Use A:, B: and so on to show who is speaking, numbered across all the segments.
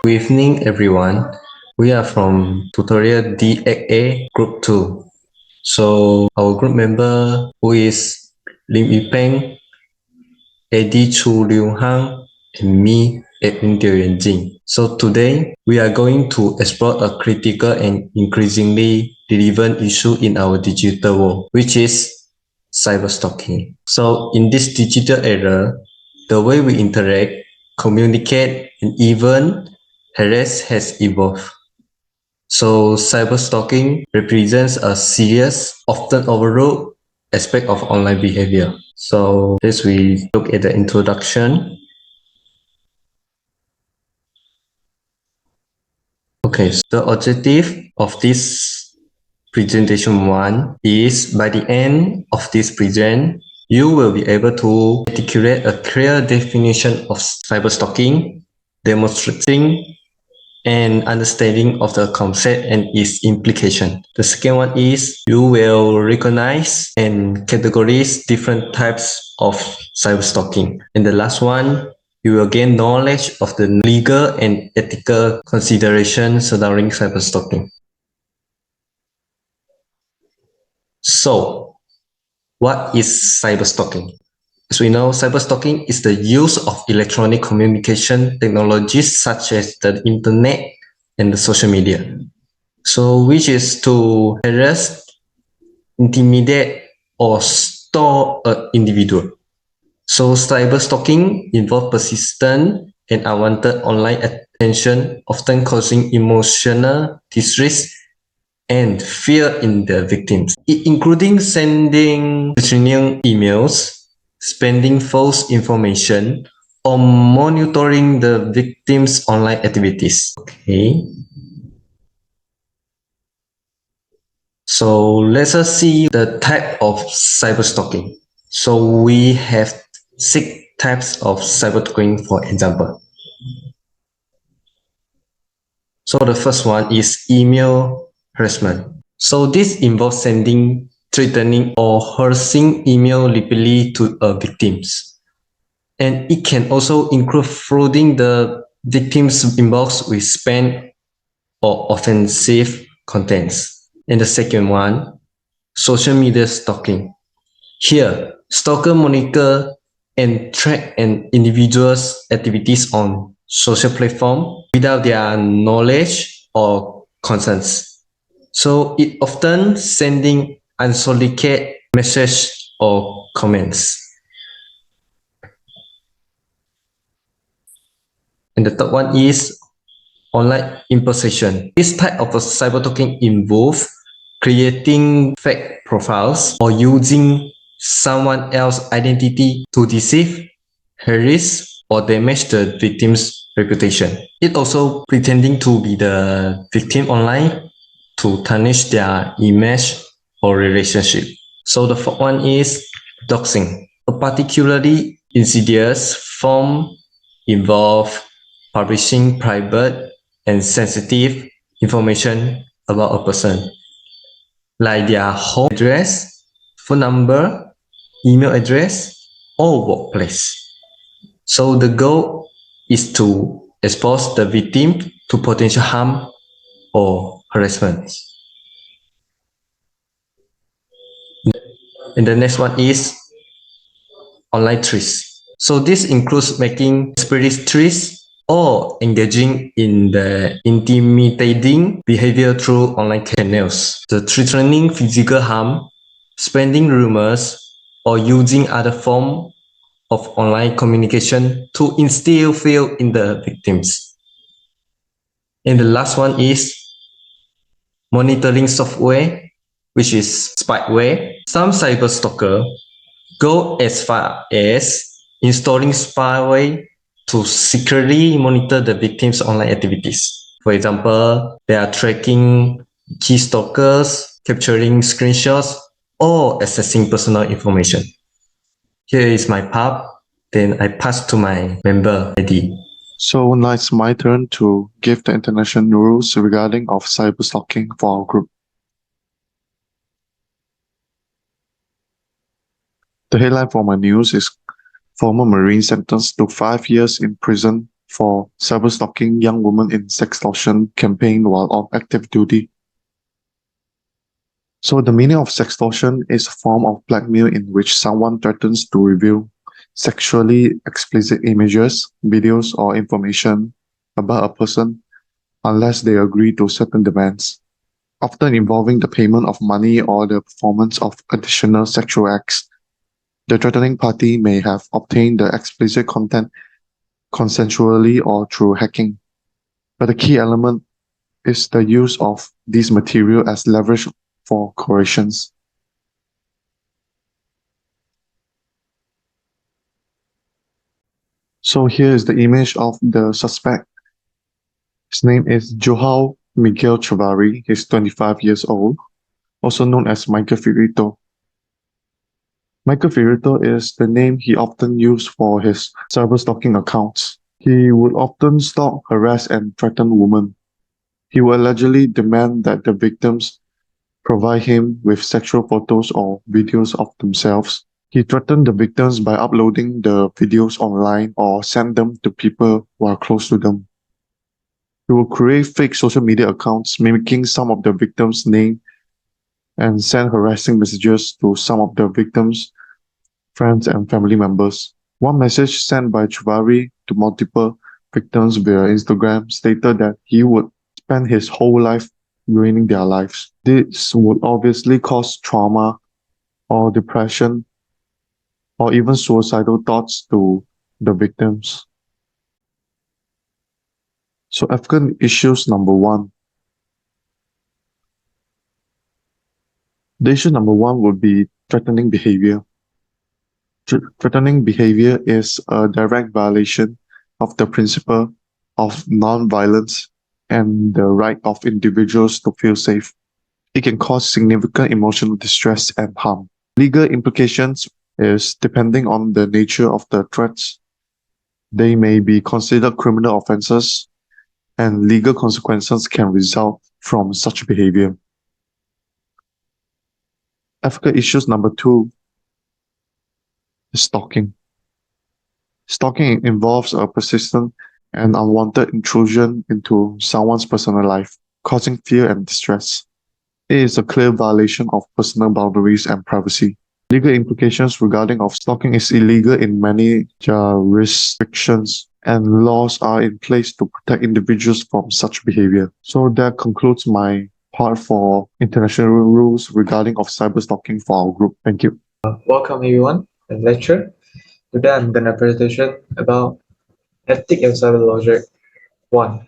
A: Good evening, everyone. We are from tutorial D78 Group 2. So our group member who is Lim Yipeng, Eddie Chu Liu Hang, and me, EDWIN JING. So today we are going to explore a critical and increasingly relevant issue in our digital world, which is cyberstalking. So in this digital era, the way we interact, communicate, and even harass has evolved. So cyberstalking represents a serious, often overlooked aspect of online behavior. So this we look at the introduction. Okay, so the objective of this presentation 1 is by the end of this present, you will be able to articulate a clear definition of cyberstalking, demonstrating and understanding of the concept and its implication. The second one is you will recognize and categorize different types of cyberstalking. And the last one, you will gain knowledge of the legal and ethical considerations surrounding cyberstalking. So, what is cyberstalking? As we know, cyberstalking is the use of electronic communication technologies such as the internet and the social media. So, which is to harass, intimidate, or store an individual. So, cyberstalking involves persistent and unwanted online attention, often causing emotional distress and fear in the victims, including sending threatening emails, spending false information, or monitoring the victim's online activities. Okay. So let us see the type of cyberstalking. So we have 6 types of cyberstalking, for example. So the first one is email harassment. So this involves sending, threatening, or harassing email repeatedly to victims. And it can also include flooding the victim's inbox with spam or offensive contents. And the second one, social media stalking. Here, stalker monitor and track an individual's activities on social platform without their knowledge or consent. So it often sending unsolicited message or comments. And the third one is online impersonation. This type of cyberstalking involves creating fake profiles or using someone else's identity to deceive, harass, or damage the victim's reputation. It also pretending to be the victim online to tarnish their image or relationship. So the fourth one is doxing. A particularly insidious form involves publishing private and sensitive information about a person, like their home address, phone number, email address, or workplace. So the goal is to expose the victim to potential harm or harassment. And the next one is online threats. So this includes making spirit threats or engaging in the intimidating behavior through online channels, the threatening physical harm, spreading rumors, or using other forms of online communication to instill fear in the victims. And the last one is monitoring software, which is spyware. Some cyberstalkers go as far as installing spyware to secretly monitor the victim's online activities. For example, they are tracking key stalkers, capturing screenshots, or accessing personal information. Here is my part. Then I pass to my member, Eddie.
B: So now it's my turn to give the international rules regarding of cyberstalking for our group. The headline for my news is former Marine sentenced to 5 years in prison for cyberstalking young women in sextortion campaign while on active duty. So the meaning of sextortion is a form of blackmail in which someone threatens to reveal sexually explicit images, videos, or information about a person unless they agree to certain demands, often involving the payment of money or the performance of additional sexual acts. The threatening party may have obtained the explicit content consensually or through hacking. But the key element is the use of these material as leverage for coercions. So here is the image of the suspect. His name is Joao Miguel Chavarri. He's 25 years old, also known as Michael Firito. Michael Firito is the name he often used for his cyberstalking accounts. He would often stalk, harass, and threaten women. He would allegedly demand that the victims provide him with sexual photos or videos of themselves. He threatened the victims by uploading the videos online or send them to people who are close to them. He will create fake social media accounts mimicking some of the victims' name and send harassing messages to some of the victims' friends and family members. One message sent by Chavarri to multiple victims via Instagram stated that he would spend his whole life ruining their lives. This would obviously cause trauma or depression or even suicidal thoughts to the victims. So African issues number one. The issue number one would be threatening behavior. Threatening behavior is a direct violation of the principle of non-violence and the right of individuals to feel safe. It can cause significant emotional distress and harm. Legal implications is depending on the nature of the threats. They may be considered criminal offenses, and legal consequences can result from such behavior. Ethical issues number two is stalking. Stalking involves a persistent and unwanted intrusion into someone's personal life, causing fear and distress. It is a clear violation of personal boundaries and privacy. Legal implications regarding of stalking is illegal in many jurisdictions, and laws are in place to protect individuals from such behavior. So that concludes my part for international rules regarding of cyberstalking for our group. Thank you.
A: Welcome everyone and lecture. Today I'm gonna presentation about ethic and cyber logic 1.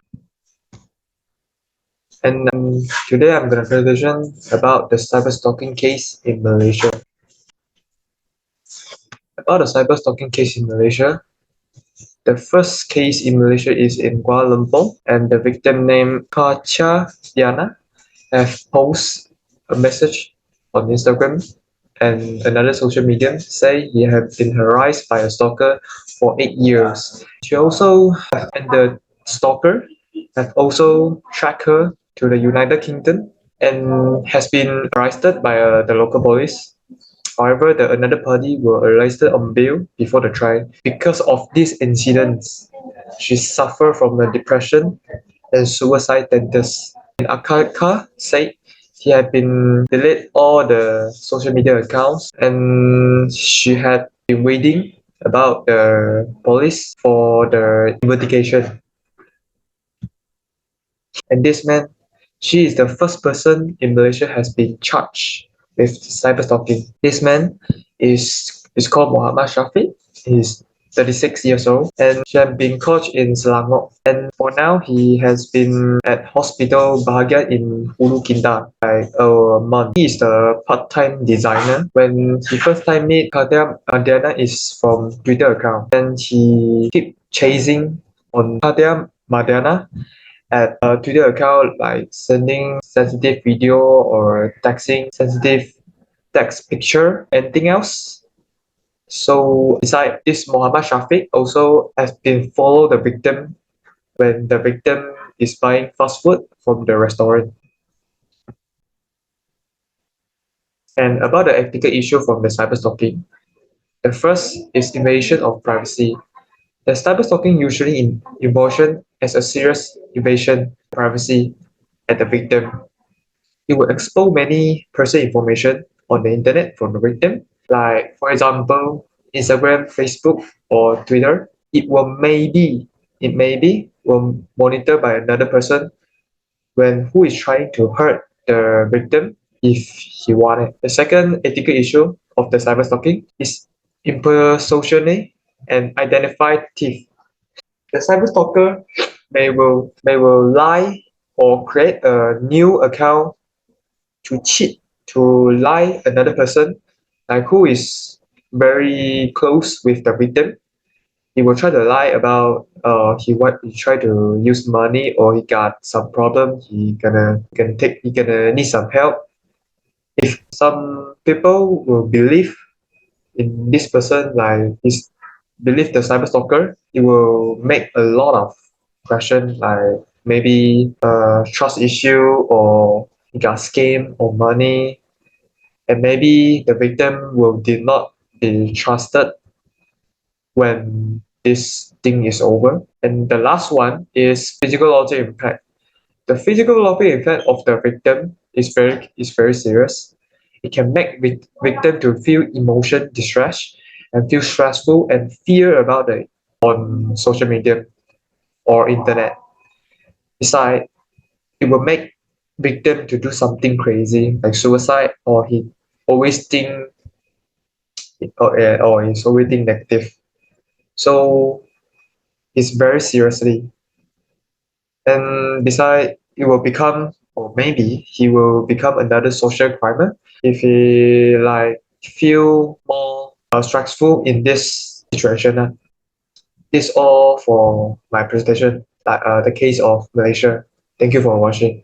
A: And today I'm gonna presentation about the cyber stalking case in Malaysia. About the cyber stalking case in Malaysia, the first case in Malaysia is in Kuala Lumpur, and the victim named Kacha Diana have posted a message on Instagram and another social media say he had been harassed by a stalker for 8 years. She also and the stalker have also tracked her to the United Kingdom and has been arrested by the local police. However, the another party were arrested on bail before the trial. Because of these incidents, she suffered from the depression and suicide tendencies. And Akaka said he had been delete all the social media accounts and she had been waiting about the police for the investigation. And this meant she is the first person in Malaysia has been charged with cyber stalking. This man is called Muhammad Shafiq. He's 36 years old and she had been coached in Selangor. And for now, he has been at hospital Bahagia in Hulu Kinta by a month. He is the part-time designer. When he first time meet Katia Madiana is from Twitter account and he keep chasing on Katia Madiana at a Twitter account like sending sensitive video or texting sensitive text picture, anything else. So beside this, Muhammad Shafiq also has been follow the victim when the victim is buying fast food from the restaurant. And about the ethical issue from the cyber stalking, the first is invasion of privacy.
C: The cyberstalking usually emotion as a serious invasion of privacy at the victim. It will expose many personal information on the internet from the victim, like for example, Instagram, Facebook, or Twitter. It maybe will monitor by another person when who is trying to hurt the victim if he want it. The second ethical issue of the cyberstalking is impersonate and identify thief. The cyberstalker may will lie or create a new account to cheat, to lie another person, like who is very close with the victim. He will try to lie about he try to use money, or he got some problem, he gonna need some help. If some people will believe in this person, like is believe the cyber stalker, it will make a lot of questions, like maybe trust issue, or he got scammed or money, and maybe the victim will did not be trusted when this thing is over. And the last one is physiological impact. The physiological impact of the victim is very serious. It can make victim to feel emotion distress and feel stressful and fear about it on social media or internet. Besides, it will make victim to do something crazy like suicide, or he always think or he's always think negative. So it's very seriously. And beside, it will become, or maybe he will become another social crime if he like feel more stressful in this situation. This all for my presentation, like the case of Malaysia. Thank you for watching.